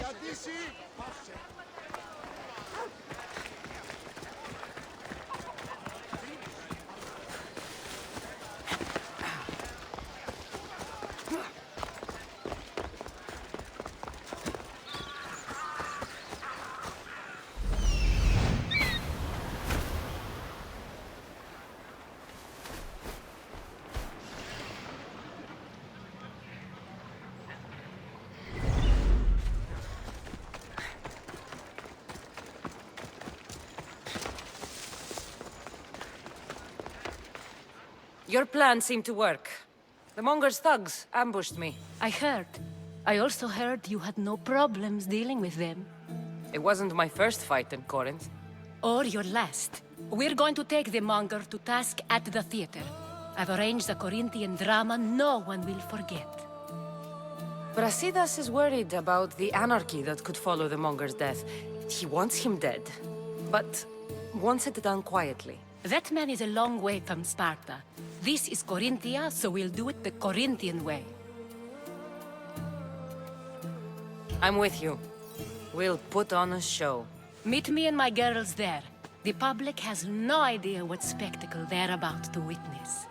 Odyssey, Your plan seemed to work. The Monger's thugs ambushed me. I heard. I also heard you had no problems dealing with them. It wasn't my first fight in Corinth. Or your last. We're going to take the Monger to task at the theater. I've arranged a Corinthian drama no one will forget. Brasidas is worried about the anarchy that could follow the Monger's death. He wants him dead, but wants it done quietly. That man is a long way from Sparta. This is Corinthia, so we'll do it the Corinthian way. I'm with you. We'll put on a show. Meet me and my girls there. The public has no idea what spectacle they're about to witness.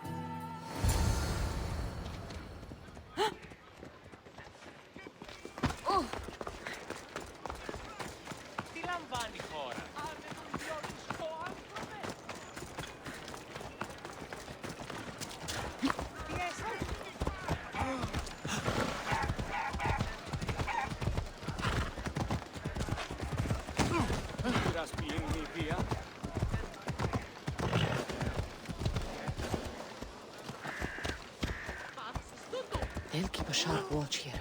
They'll keep a sharp watch here.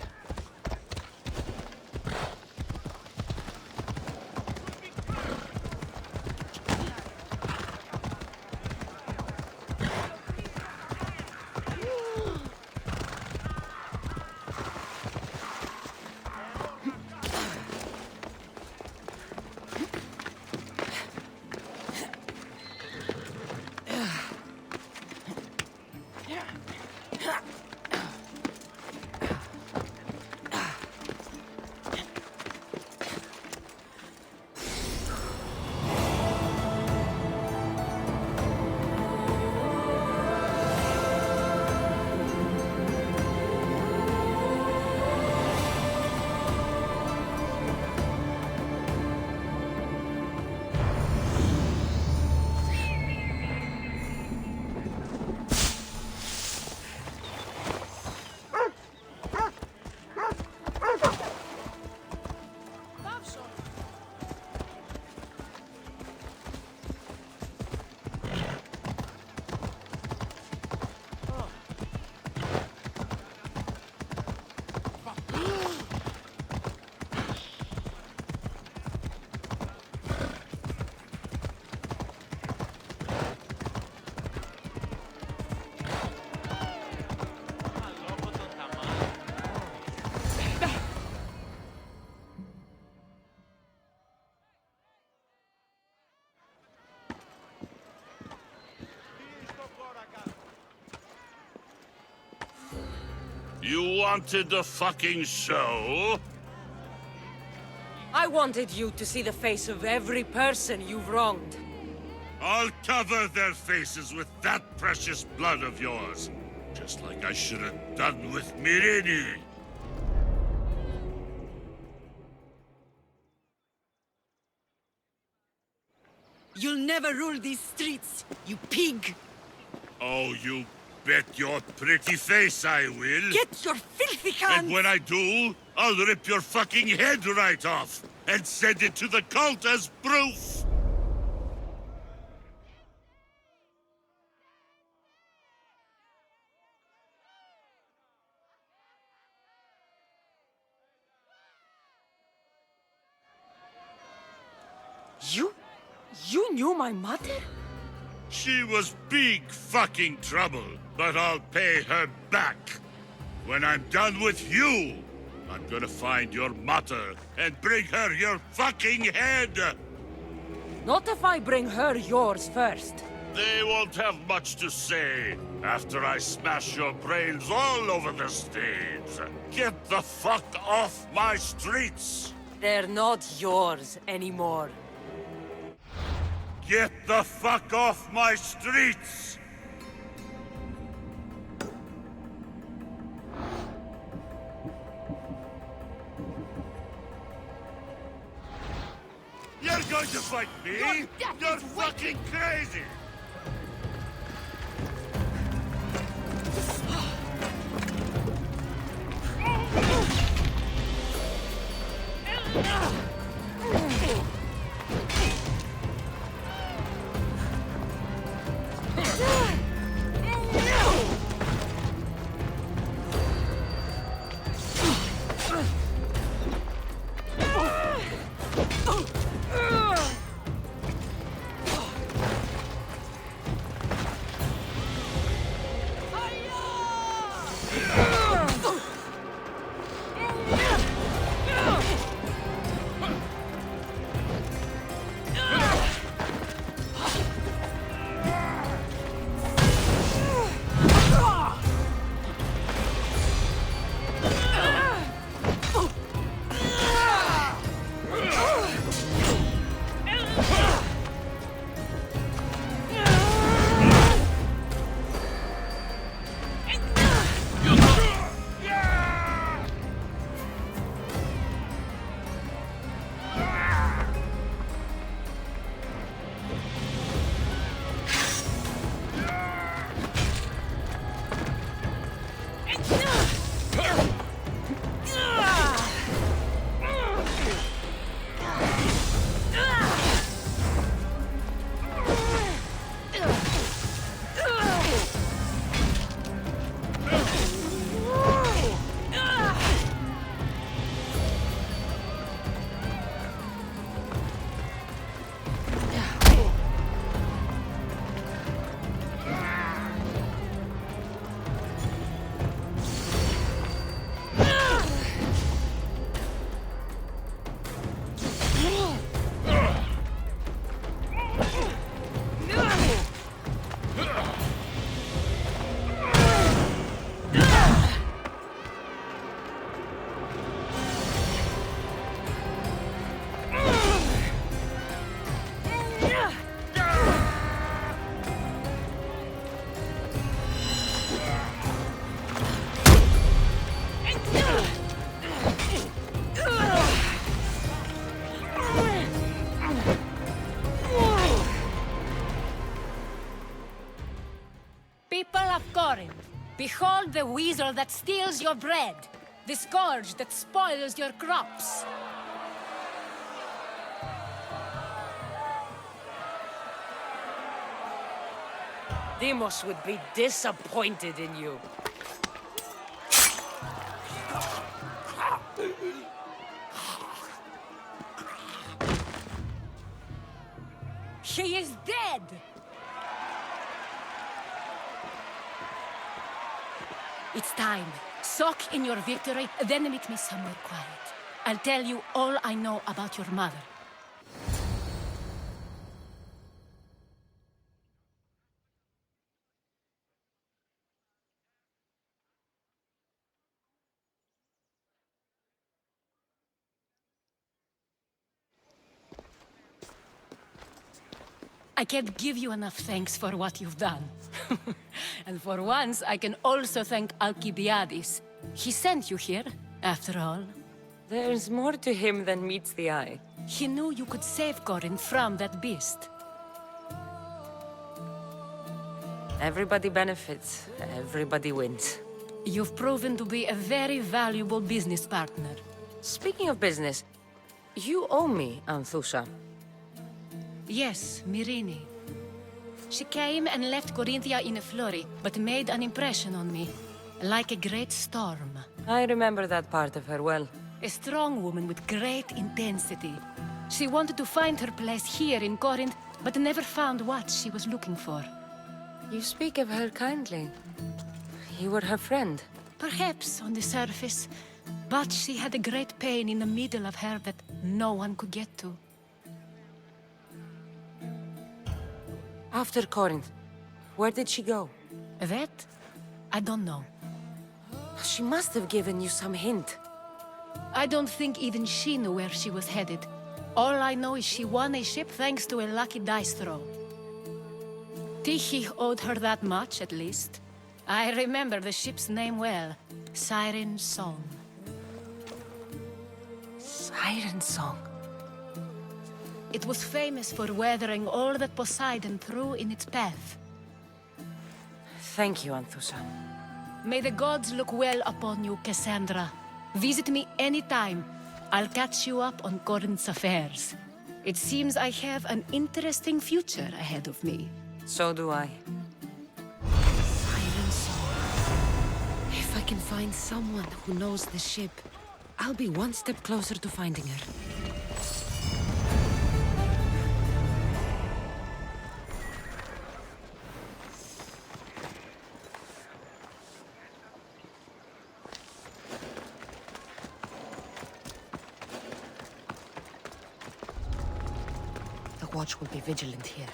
You wanted the fucking show? I wanted you to see the face of every person you've wronged. I'll cover their faces with that precious blood of yours. Just like I should have done with Mirini. You'll never rule these streets, you pig! Oh, you bet your pretty face I will. Get your filthy hands! And when I do, I'll rip your fucking head right off and send it to the cult as proof. You knew my mother? She was big fucking trouble, but I'll pay her back. When I'm done with you, I'm gonna find your mother and bring her your fucking head! Not if I bring her yours first. They won't have much to say after I smash your brains all over the stage. Get the fuck off my streets! They're not yours anymore. Get the fuck off my streets! You're going to fight me? You're fucking crazy! People of Corinth, behold the weasel that steals your bread, the scourge that spoils your crops. Demos would be disappointed in you. She is dead! It's time. Soak in your victory, then meet me somewhere quiet. I'll tell you all I know about your mother. I can't give you enough thanks for what you've done. And for once, I can also thank Alcibiades. He sent you here, after all. There's more to him than meets the eye. He knew you could save Corinth from that beast. Everybody benefits, everybody wins. You've proven to be a very valuable business partner. Speaking of business, you owe me, Anthusha. Yes, Myrine. She came and left Corinthia in a flurry, but made an impression on me. Like a great storm. I remember that part of her well. A strong woman with great intensity. She wanted to find her place here in Corinth, but never found what she was looking for. You speak of her kindly. You were her friend. Perhaps on the surface, but she had a great pain in the middle of her that no one could get to. After Corinth, where did she go? That? I don't know. She must have given you some hint. I don't think even she knew where she was headed. All I know is she won a ship thanks to a lucky dice throw. Tichy owed her that much, at least. I remember the ship's name well. Siren Song. Siren Song. It was famous for weathering all that Poseidon threw in its path. Thank you, Anthusa. May the gods look well upon you, Cassandra. Visit me anytime. I'll catch you up on Corinth's affairs. It seems I have an interesting future ahead of me. So do I. Siren Song. If I can find someone who knows the ship, I'll be one step closer to finding her. The watch will be vigilant here.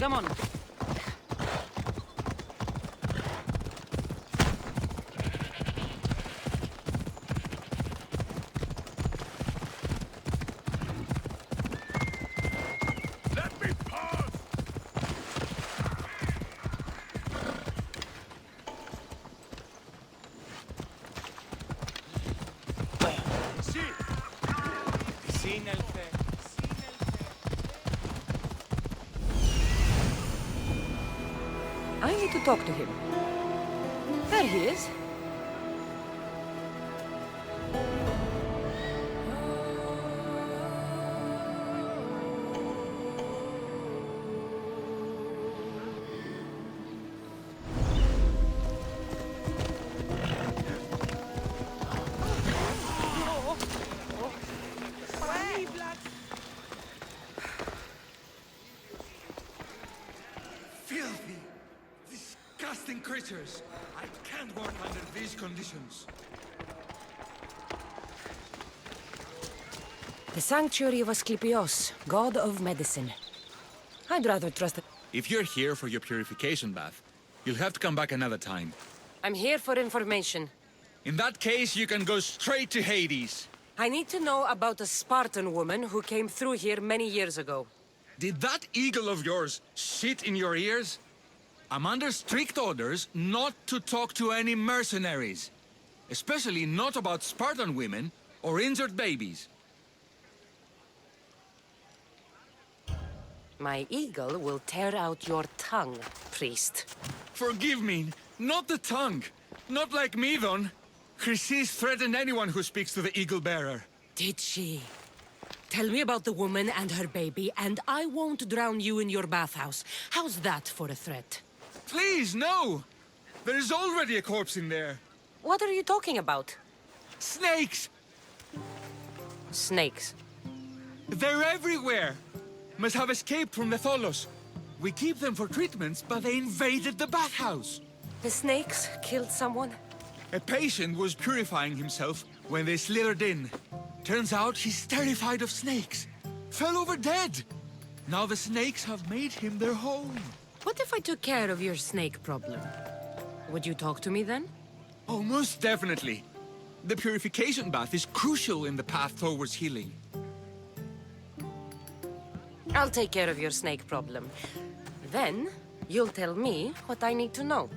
Come on. Let me pass! I need to talk to him. There he is. Filthy, disgusting creatures. I can't work under these conditions. The sanctuary of Asclepios, god of medicine. I'd rather trust it. If you're here for your purification bath, you'll have to come back another time. I'm here for information. In that case, you can go straight to Hades. I need to know about a Spartan woman who came through here many years ago. Did that eagle of yours shit in your ears? I'm under strict orders not to talk to any mercenaries. Especially not about Spartan women or injured babies. My eagle will tear out your tongue, priest. Forgive me, not the tongue. Not like me, Don. Chrysis threatened anyone who speaks to the eagle bearer. Did she? Tell me about the woman and her baby, and I won't drown you in your bathhouse. How's that for a threat? Please, no! There's already a corpse in there. What are you talking about? Snakes! Snakes. They're everywhere! Must have escaped from the Tholos. We keep them for treatments, but they invaded the bathhouse. The snakes killed someone? A patient was purifying himself when they slithered in. Turns out he's terrified of snakes. Fell over dead. Now the snakes have made him their home. What if I took care of your snake problem? Would you talk to me then? Oh, most definitely. The purification bath is crucial in the path towards healing. I'll take care of your snake problem. Then, you'll tell me what I need to know.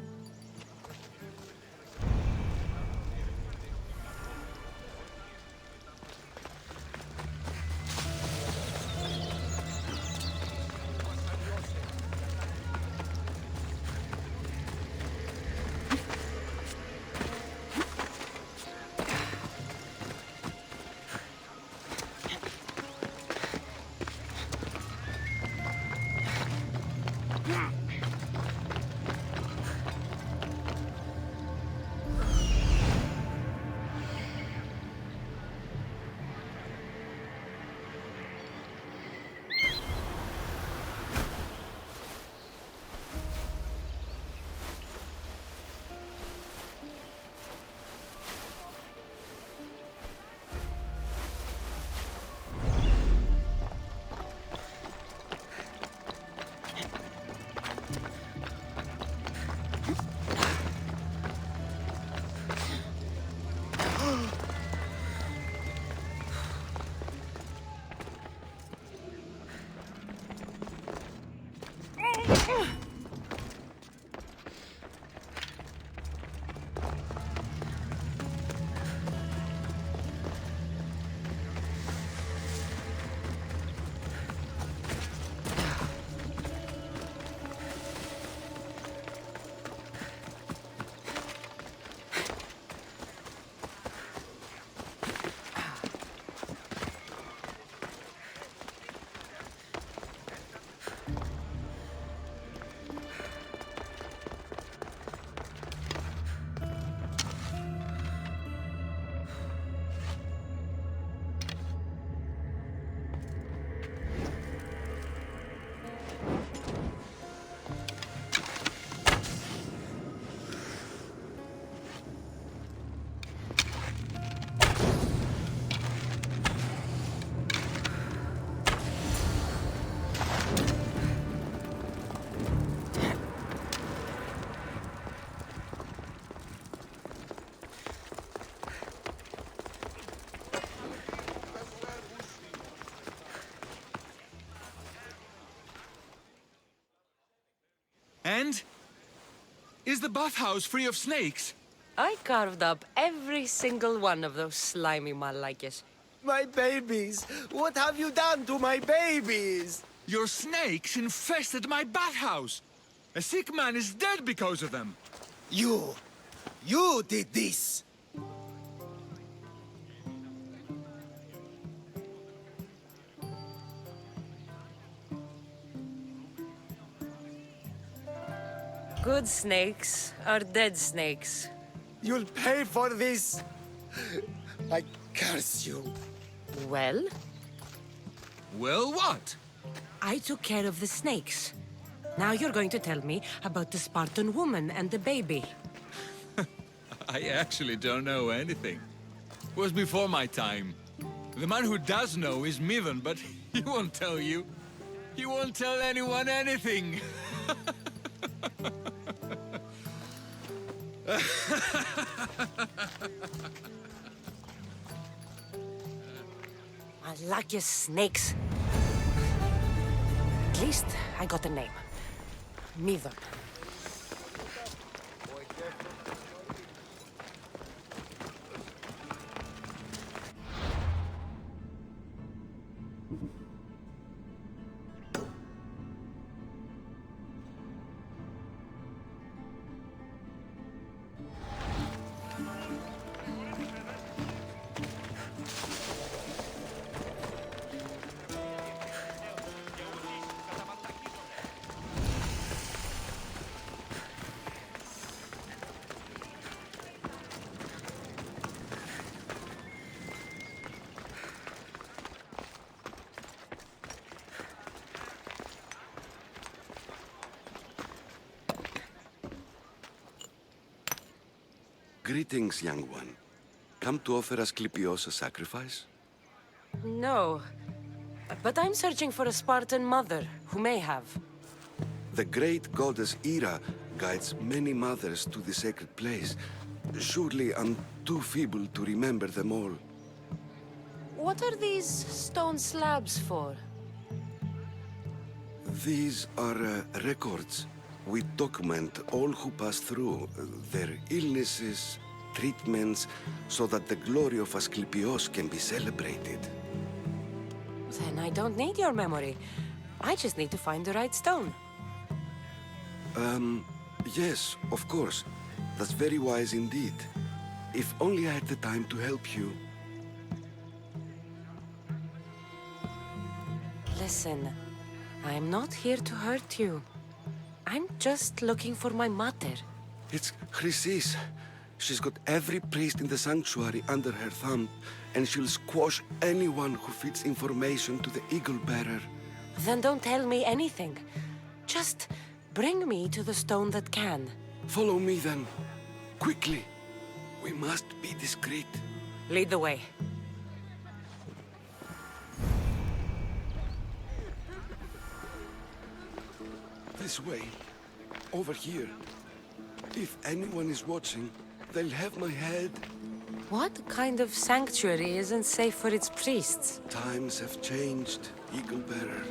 And? Is the bathhouse free of snakes? I carved up every single one of those slimy malakes. My babies! What have you done to my babies? Your snakes infested my bathhouse! A sick man is dead because of them! You You did this! Good snakes are dead snakes. You'll pay for this! I curse you. Well, Well, what? I took care of the snakes. Now you're going to tell me about the Spartan woman and the baby. I actually don't know anything. It was before my time. The man who does know is Mivan, but he won't tell you. He won't tell anyone anything. I like your snakes. At least I got a name. Mivan. Greetings, young one. Come to offer Asclepios a sacrifice? No. But I'm searching for a Spartan mother who may have. The great goddess Ira guides many mothers to the sacred place. Surely I'm too feeble to remember them all. What are these stone slabs for? These are records. We document all who pass through, their illnesses, treatments, so that the glory of Asclepios can be celebrated. Then I don't need your memory. I just need to find the right stone. Yes, of course. That's very wise indeed. If only I had the time to help you. Listen, I'm not here to hurt you. I'm just looking for my mother. It's Chrysis. She's got every priest in the sanctuary under her thumb, and she'll squash anyone who feeds information to the Eagle Bearer. Then don't tell me anything. Just bring me to the stone that can. Follow me then. Quickly. We must be discreet. Lead the way. This way. Over here. If anyone is watching, they'll have my head. What kind of sanctuary isn't safe for its priests? Times have changed, Eagle Bearer.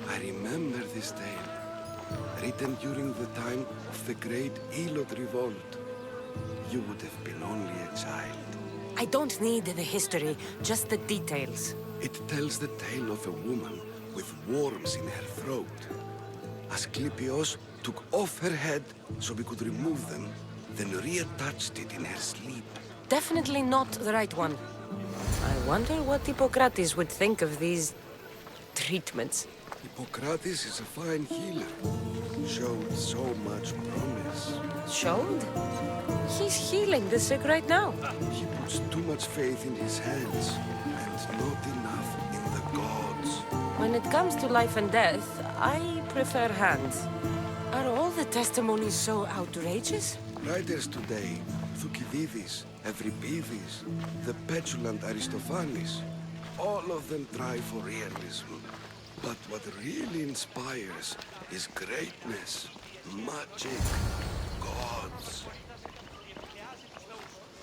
I remember this tale. Written during the time of the great Elot revolt. You would have been only a child. I don't need the history, just the details. It tells the tale of a woman with worms in her throat. Asclepios took off her head so we could remove them, then reattached it in her sleep. Definitely not the right one. I wonder what Hippocrates would think of these treatments. Hippocrates is a fine healer. Showed so much promise. Showed? He's healing the sick right now. He puts too much faith in his hands, and not enough in the gods. When it comes to life and death, I prefer hands. Are all the testimonies so outrageous? Writers today, Thucydides, Euripides, the petulant Aristophanes, all of them try for realism. But what really inspires is greatness, magic, gods.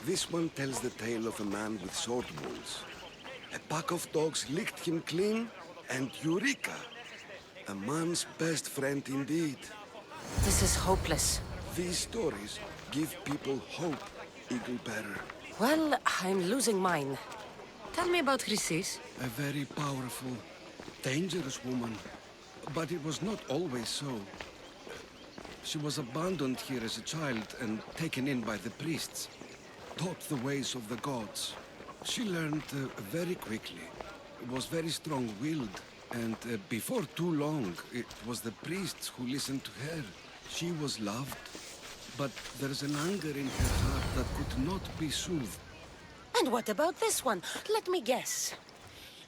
This one tells the tale of a man with sword wounds. A pack of dogs licked him clean, and Eureka! A man's best friend indeed. This is hopeless. These stories give people hope, Eagle Bearer. Well, I'm losing mine. Tell me about Chrysis. A very powerful, dangerous woman. But it was not always so. She was abandoned here as a child and taken in by the priests. Taught the ways of the gods. She learned very quickly. Was very strong-willed. And before too long, it was the priests who listened to her. She was loved. But there's an anger in her heart that could not be soothed. And what about this one? Let me guess.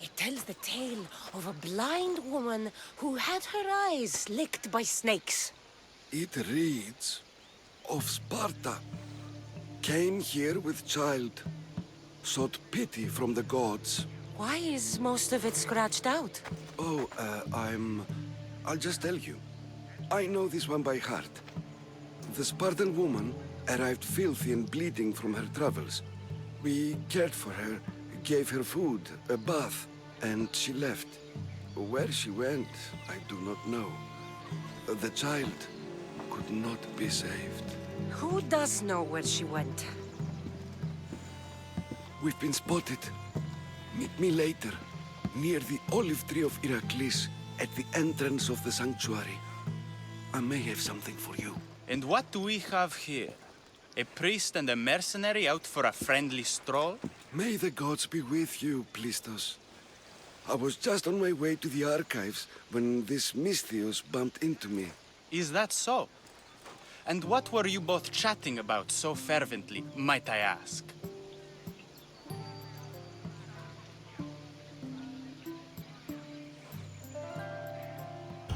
It tells the tale of a blind woman who had her eyes licked by snakes. It reads of Sparta. Came here with child. Sought pity from the gods. Why is most of it scratched out? Oh, I'll just tell you. I know this one by heart. The Spartan woman arrived filthy and bleeding from her travels. We cared for her, gave her food, a bath, and she left. Where she went, I do not know. The child could not be saved. Who does know where she went? We've been spotted. Meet me later, near the olive tree of Heracles, at the entrance of the sanctuary. I may have something for you. And what do we have here? A priest and a mercenary out for a friendly stroll? May the gods be with you, Plistos. I was just on my way to the archives when this Misthios bumped into me. Is that so? And what were you both chatting about so fervently, might I ask?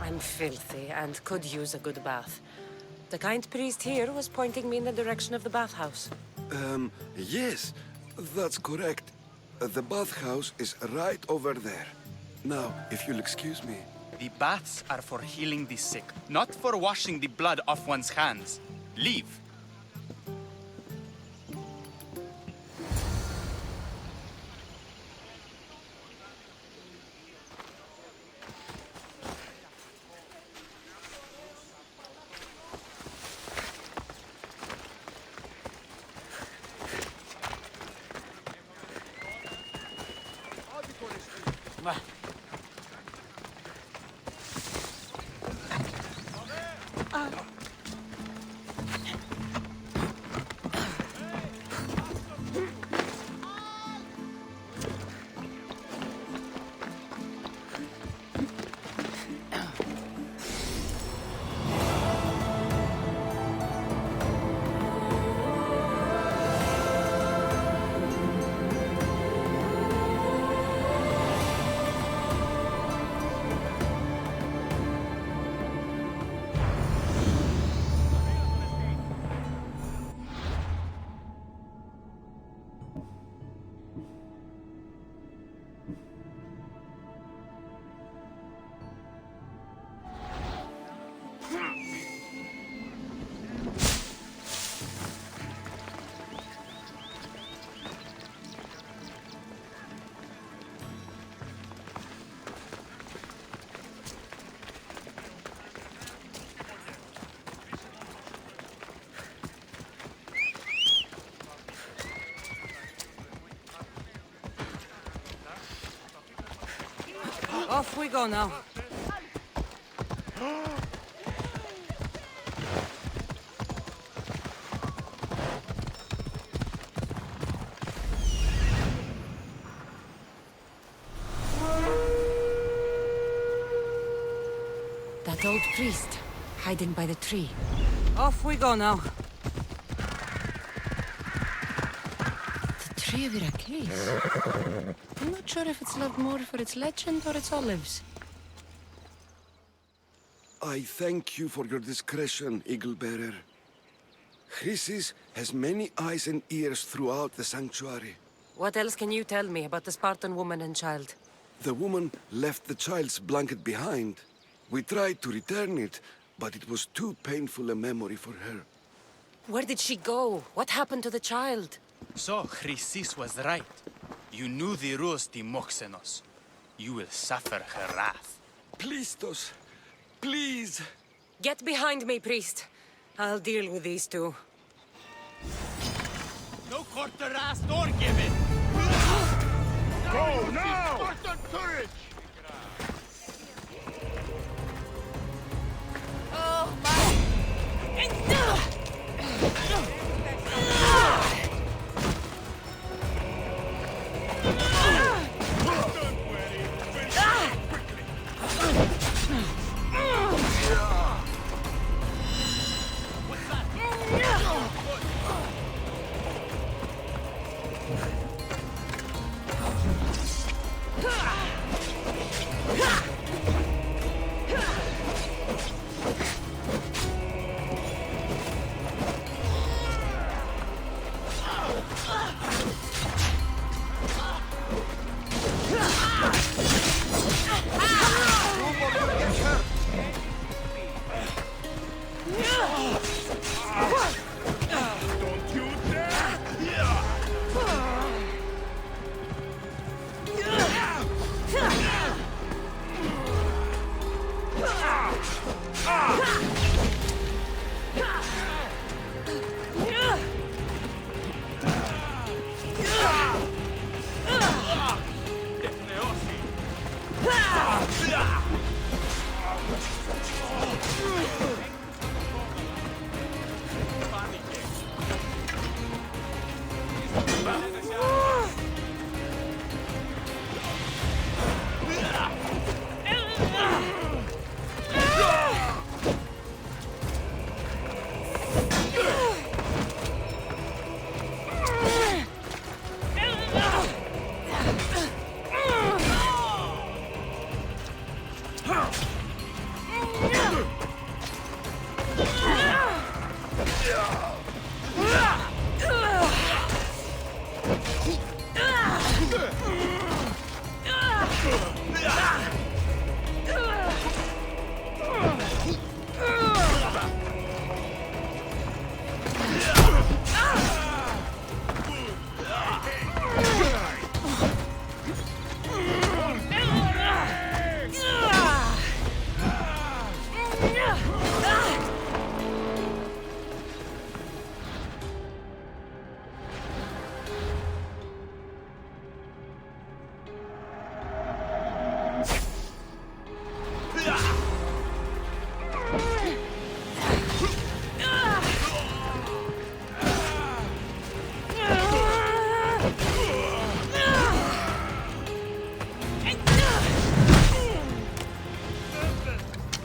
I'm filthy and could use a good bath. The kind priest here was pointing me in the direction of the bathhouse. Yes, that's correct. The bathhouse is right over there. Now, if you'll excuse me. The baths are for healing the sick, not for washing the blood off one's hands. Leave. Off we go now. That old priest, hiding by the tree. Off we go now. The tree of Heracles. I'm not sure if it's loved more for its legend or its olives. I thank you for your discretion, Eagle-bearer. Chrysis has many eyes and ears throughout the sanctuary. What else can you tell me about the Spartan woman and child? The woman left the child's blanket behind. We tried to return it, but it was too painful a memory for her. Where did she go? What happened to the child? So, Chrysis was right. You knew the rules, Timoxenos. You will suffer her wrath. Plistos, please! Get behind me, priest. I'll deal with these two. No quarter asked or given! Go now! Spartan courage! Oh, my! Don't you dare!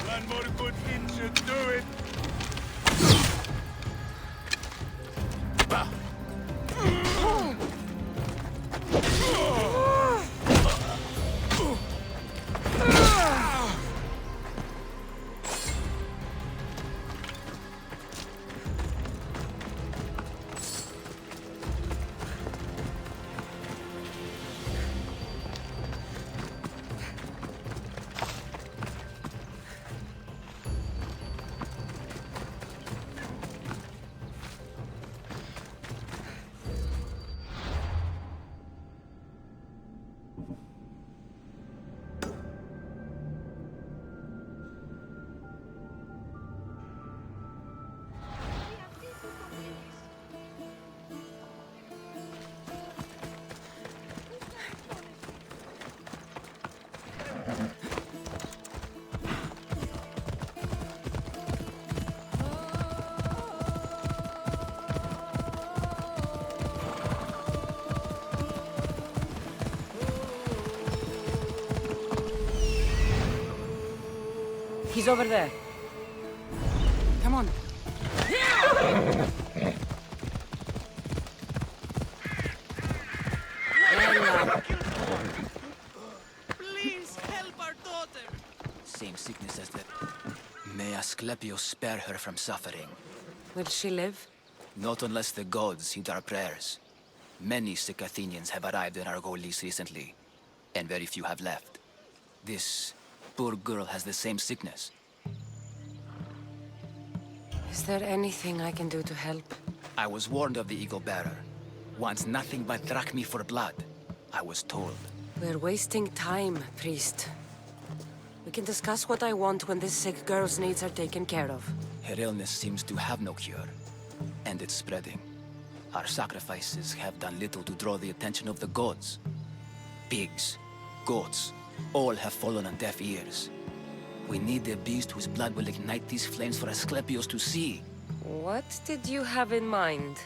One more good hit should do it! He's over there. Come on. Please help our daughter! Same sickness as that. May Asclepius spare her from suffering. Will she live? Not unless the gods heed our prayers. Many sick Athenians have arrived in Argolis recently, and very few have left. This poor girl has the same sickness. Is there anything I can do to help? I was warned of the Eagle Bearer. Wants nothing but drachmi for blood. I was told. We're wasting time, priest. We can discuss what I want when this sick girl's needs are taken care of. Her illness seems to have no cure, and it's spreading. Our sacrifices have done little to draw the attention of the gods. Pigs, goats, all have fallen on deaf ears. We need a beast whose blood will ignite these flames for Asclepios to see. What did you have in mind?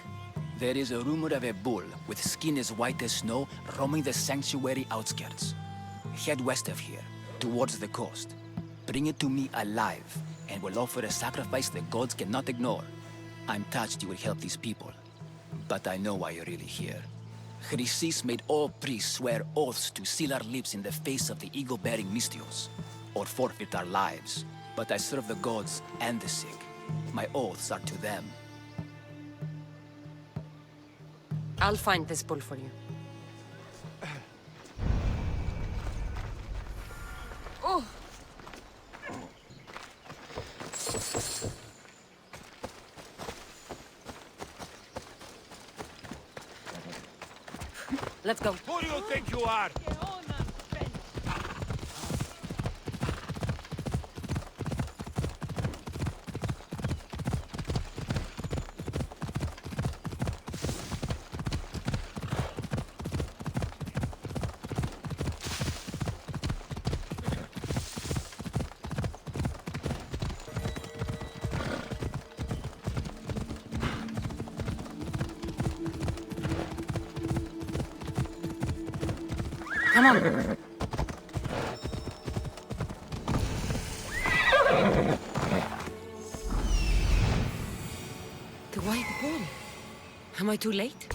There is a rumor of a bull with skin as white as snow roaming the sanctuary outskirts. Head west of here, towards the coast. Bring it to me alive, and we'll offer a sacrifice the gods cannot ignore. I'm touched you will help these people, but I know why you're really here. Chrysis made all priests swear oaths to seal our lips in the face of the eagle-bearing Mystios, or forfeit our lives. But I serve the gods and the sick. My oaths are to them. I'll find this bull for you. Oh! Let's go. Who do you think you are? Come on. The white bull. Am I too late?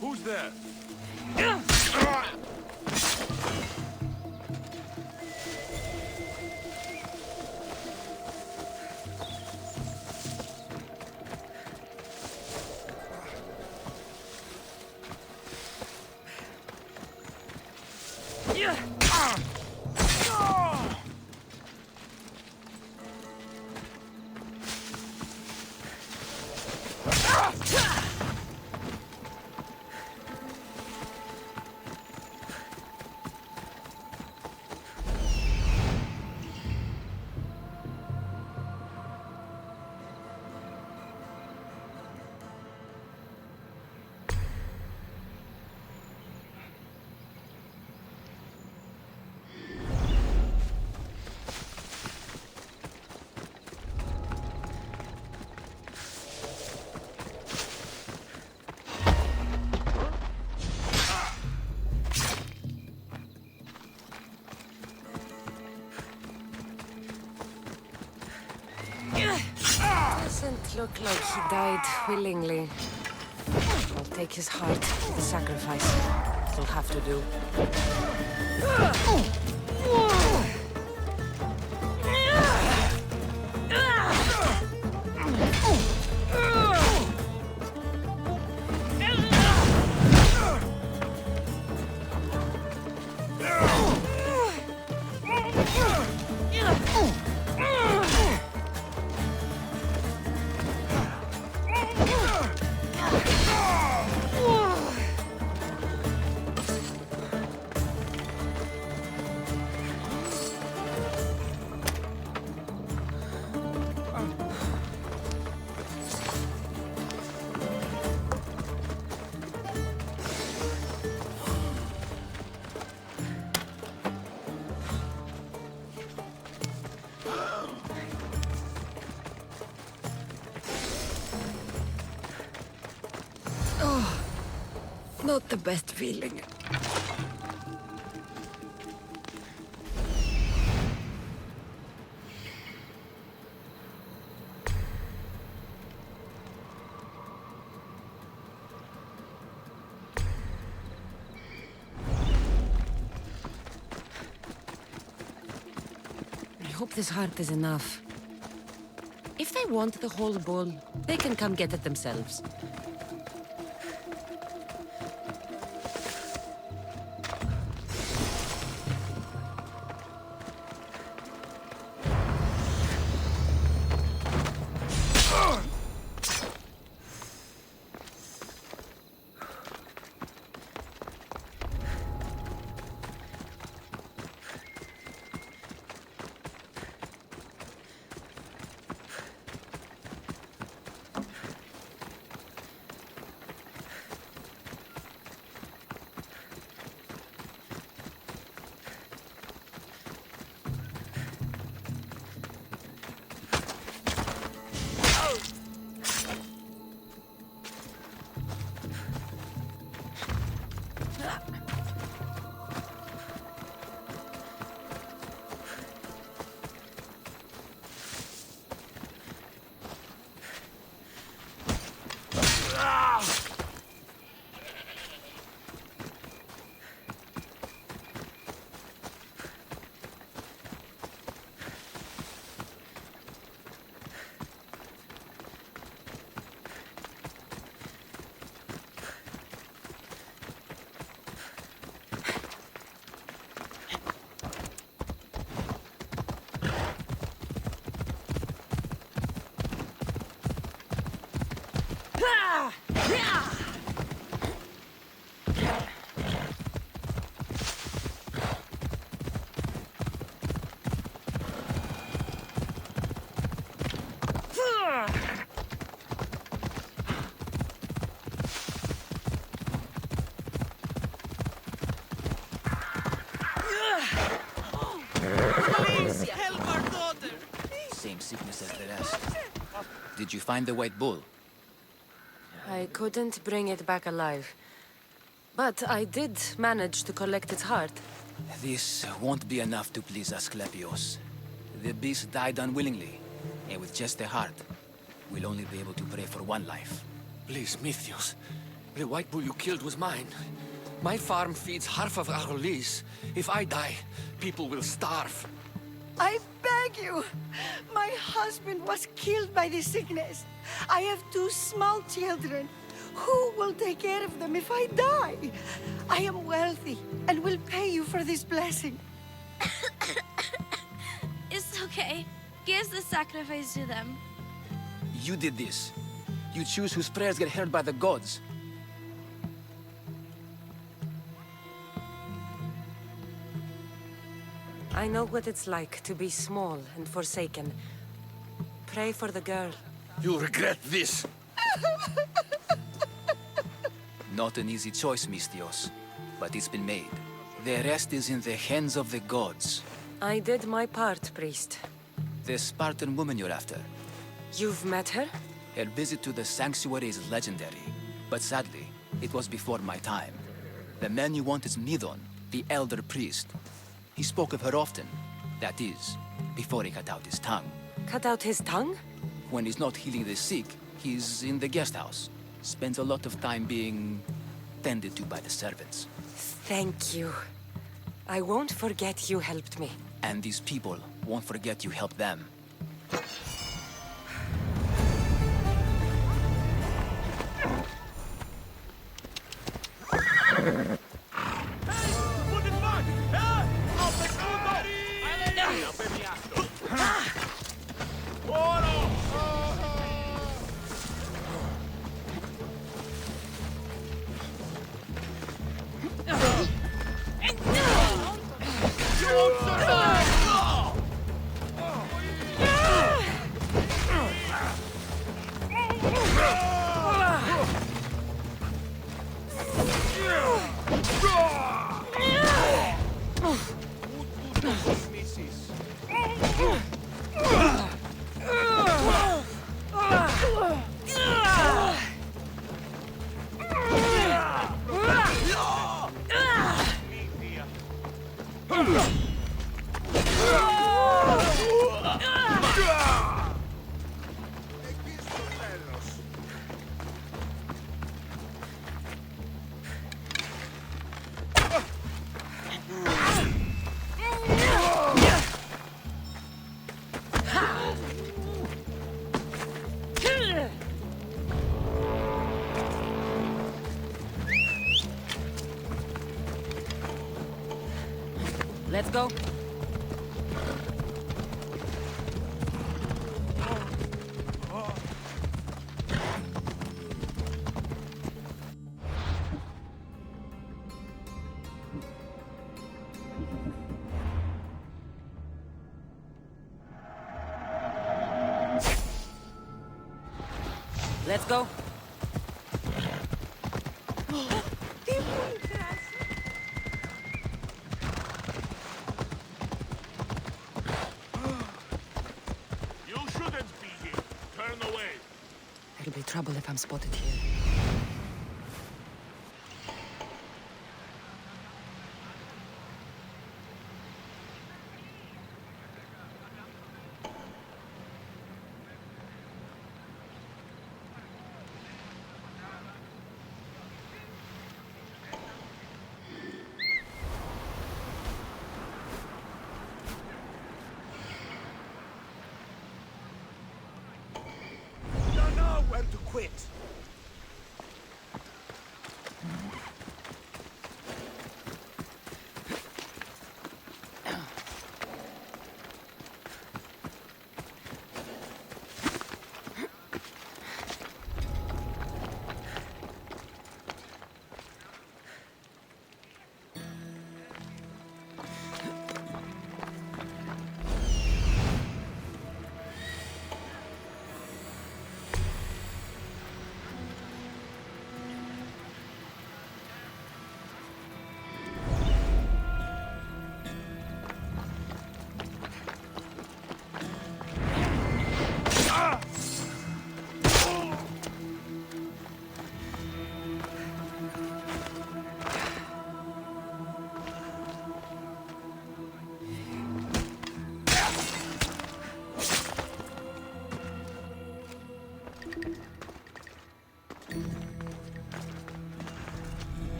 Who's there? Doesn't look like he died willingly. I'll take his heart for the sacrifice. It'll have to do. not the best feeling. I hope this heart is enough. If they want the whole bowl, they can come get it themselves. Same sickness as the rest. Did you find the white bull? I couldn't bring it back alive. But I did manage to collect its heart. This won't be enough to please Asclepios. The beast died unwillingly, and with just a heart, we'll only be able to pray for one life. Please, Mythios. The white bull you killed was mine. My farm feeds half of our lease. If I die, people will starve. I beg you! My husband was killed by this sickness. I have 2 small children. Who will take care of them if I die? I am wealthy and will pay you for this blessing. It's okay. Give the sacrifice to them. You did this. You choose whose prayers get heard by the gods. I know what it's like to be small and forsaken. Pray for the girl. You'll regret this. Not an easy choice, Mystios, but it's been made. The rest is in the hands of the gods. I did my part, priest. The Spartan woman you're after. You've met her? Her visit to the sanctuary is legendary, but sadly, it was before my time. The man you want is Nidon, the elder priest. He spoke of her often. That is, before he cut out his tongue. Cut out his tongue? When he's not healing the sick, he's in the guest house. Spends a lot of time being tended to by the servants. Thank you. I won't forget you helped me. And these people won't forget you helped them. Let's go. Let's go. You shouldn't be here. Turn away. There'll be trouble if I'm spotted here. Don't know when to quit.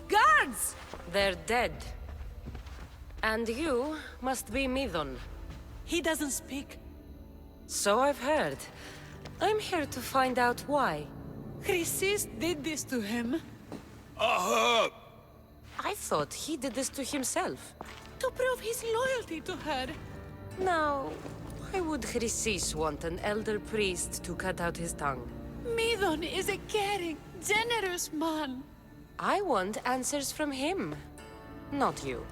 Guards! They're dead. And you must be Midon. He doesn't speak. So I've heard. I'm here to find out why. Chrysis did this to him. I thought he did this to himself. To prove his loyalty to her. Now, why would Chrysis want an elder priest to cut out his tongue? Midon is a caring, generous man. I want answers from him, not you.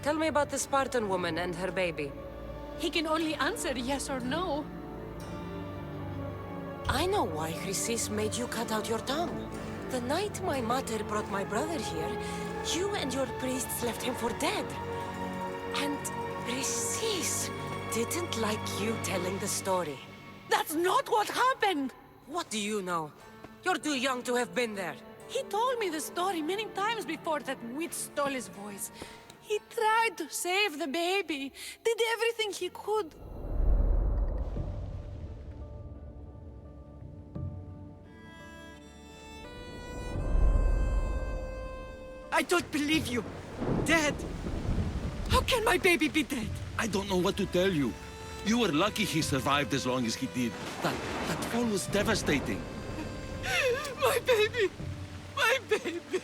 Tell me about the Spartan woman and her baby. He can only answer yes or no. I know why Chrysis made you cut out your tongue. The night my mother brought my brother here, you and your priests left him for dead. And Chrysis didn't like you telling the story. That's not what happened! What do you know? You're too young to have been there. He told me the story many times before that witch stole his voice. He tried to save the baby, did everything he could. I don't believe you. Dead. How can my baby be dead? I don't know what to tell you. You were lucky he survived as long as he did. That fall was devastating. My baby. My baby.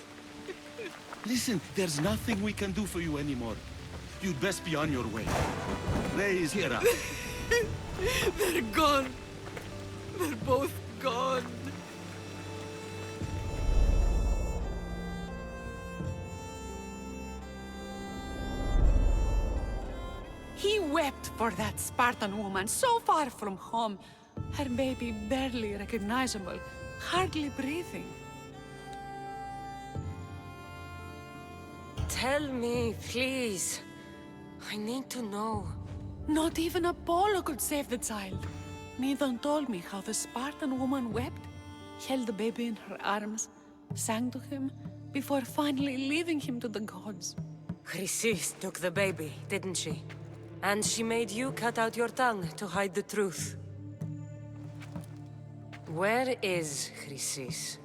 Listen, there's nothing we can do for you anymore. You'd best be on your way. Ray is here. They're gone. They're both gone. He wept for that Spartan woman so far from home. Her baby barely recognizable, hardly breathing. Tell me, please. I need to know. Not even Apollo could save the child. Medon told me how the Spartan woman wept, held the baby in her arms, sang to him, before finally leaving him to the gods. Chrysis took the baby, didn't she? And she made you cut out your tongue to hide the truth. Where is Chrysis?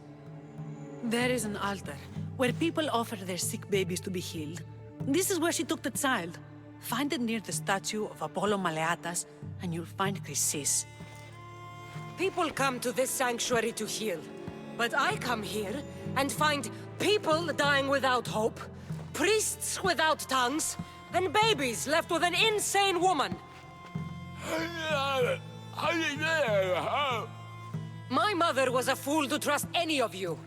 There is an altar, where people offer their sick babies to be healed. This is where she took the child. Find it near the statue of Apollo Maleatas, and you'll find Chrysis. People come to this sanctuary to heal. But I come here and find people dying without hope, priests without tongues, and babies left with an insane woman. My mother was a fool to trust any of you.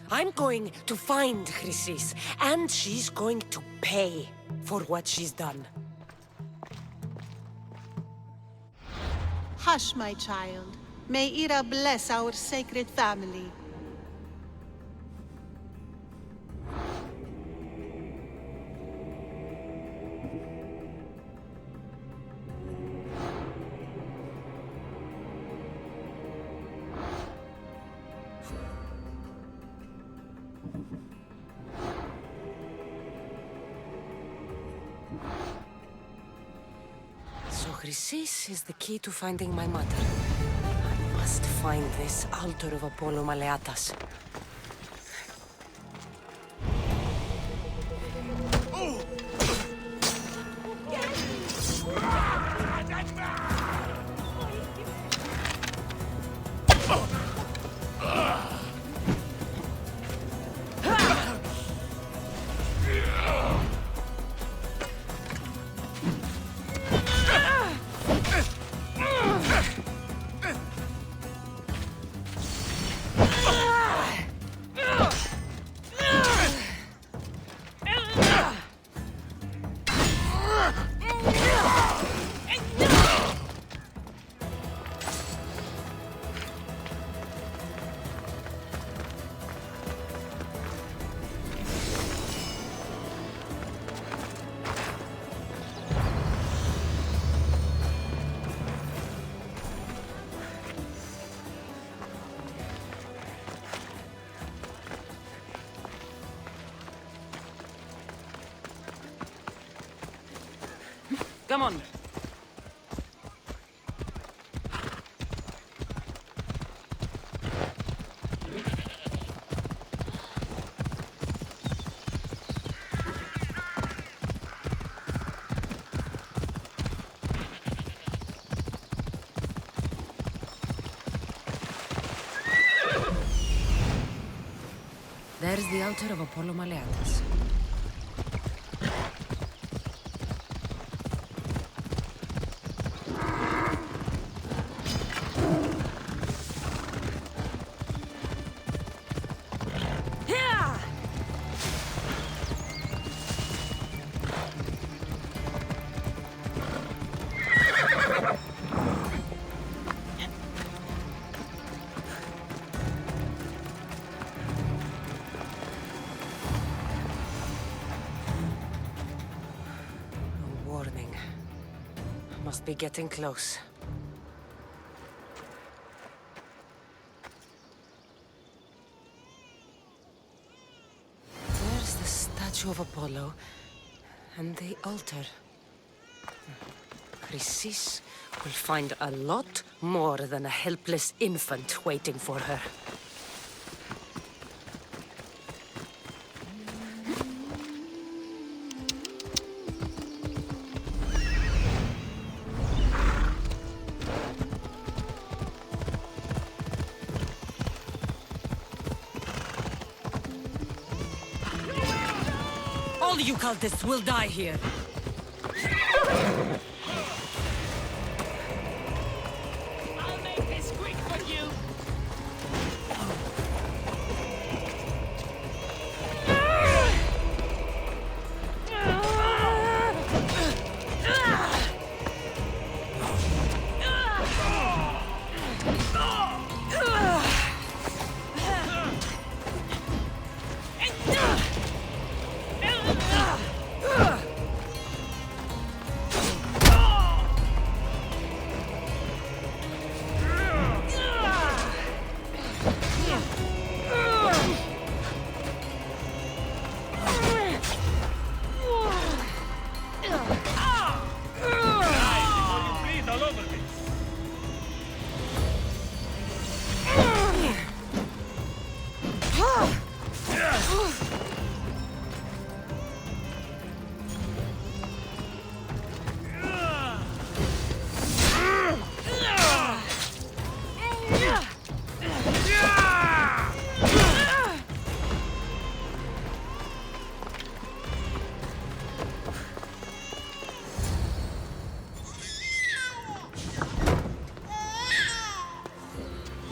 I'm going to find Chrysis, and she's going to pay for what she's done. Hush, my child. May Ira bless our sacred family. So Chrysis is the key to finding my mother. I must find this altar of Apollo Maleatas. Come on. There's the altar of Apollo Maleatas. Must be getting close. There's the statue of Apollo, And the altar. Chrysis will find a lot more than a helpless infant waiting for her. All you cultists will die here. I'll make this quick for you.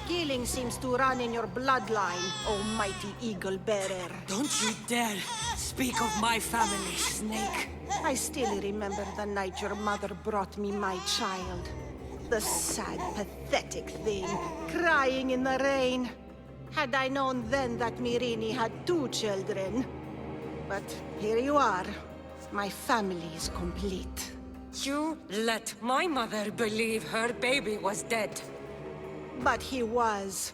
Killing seems to run in your bloodline, almighty eagle bearer. Don't you dare speak of my family, Snake. I still remember the night your mother brought me my child. The sad, pathetic thing, crying in the rain. Had I known then that Myrini had 2 children. But here you are. My family is complete. You let my mother believe her baby was dead. But he was.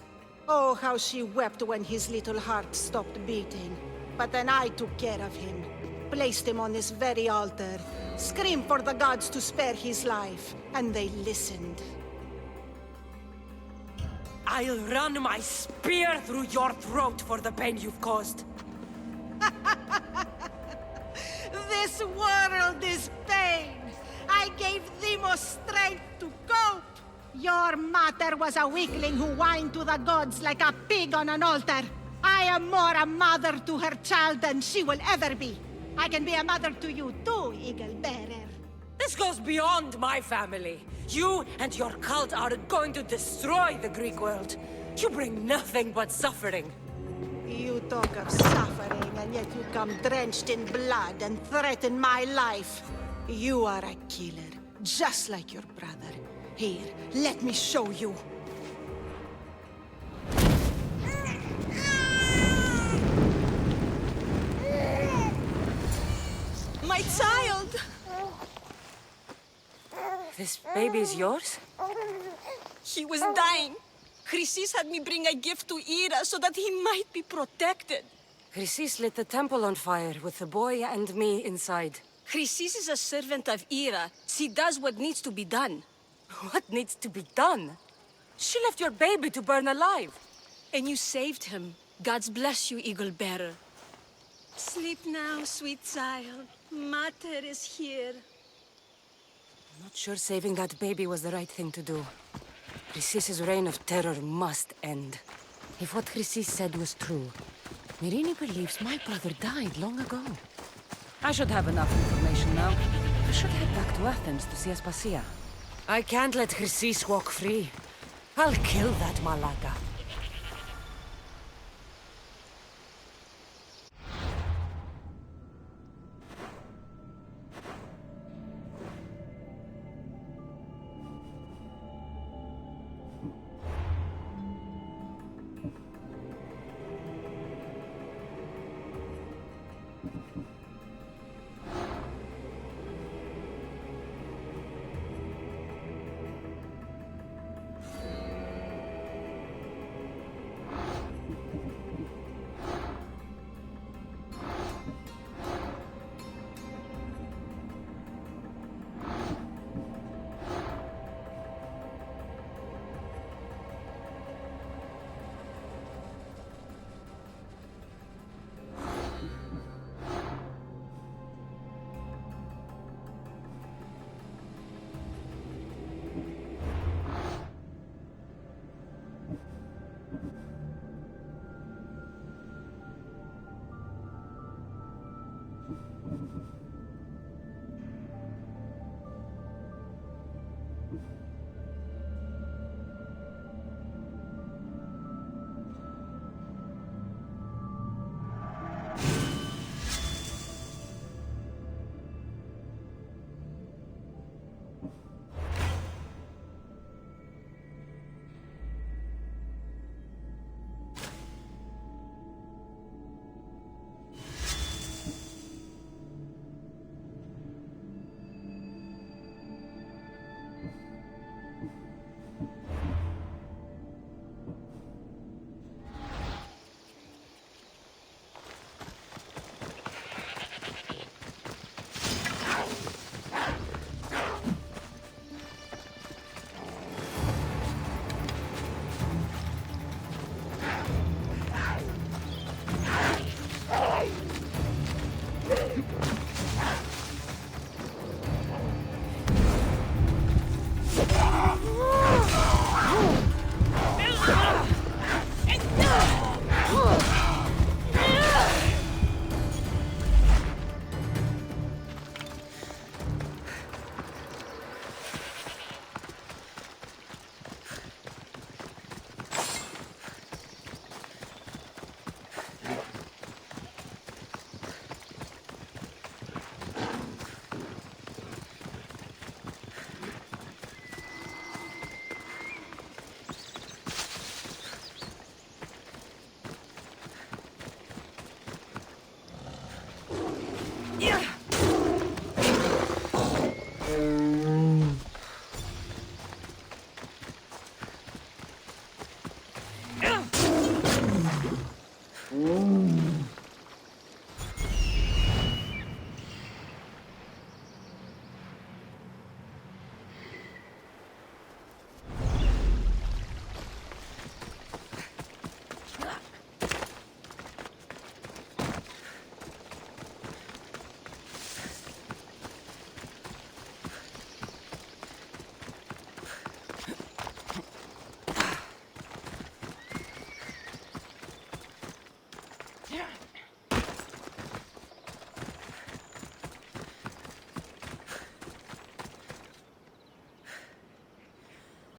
Oh, how she wept when his little heart stopped beating. But then I took care of him. Placed him on this very altar. Screamed for the gods to spare his life. And they listened. I'll run my spear through your throat for the pain you've caused. This world is pain. I gave Demos strength to cope. Your mother was a weakling who whined to the gods like a pig on an altar. I am more a mother to her child than she will ever be. I can be a mother to you too, Eagle Bearer. This goes beyond my family. You and your cult are going to destroy the Greek world. You bring nothing but suffering. You talk of suffering, and yet you come drenched in blood and threaten my life. You are a killer, just like your brother. Here, let me show you. My child! This baby's yours? He was dying. Chrysis had me bring a gift to Ira so that he might be protected. Chrysis lit the temple on fire with the boy and me inside. Chrysis is a servant of Ira. She does what needs to be done. What needs to be done? She left your baby to burn alive. And you saved him. God's bless you, Eagle Bearer. Sleep now, sweet child. Mater is here. I'm not sure saving that baby was the right thing to do. Chrysis's reign of terror must end. If what Chrysis said was true, Myrini believes my brother died long ago. I should have enough information now. I should head back to Athens to see Aspasia. I can't let Chrysis walk free. I'll kill that Malaka.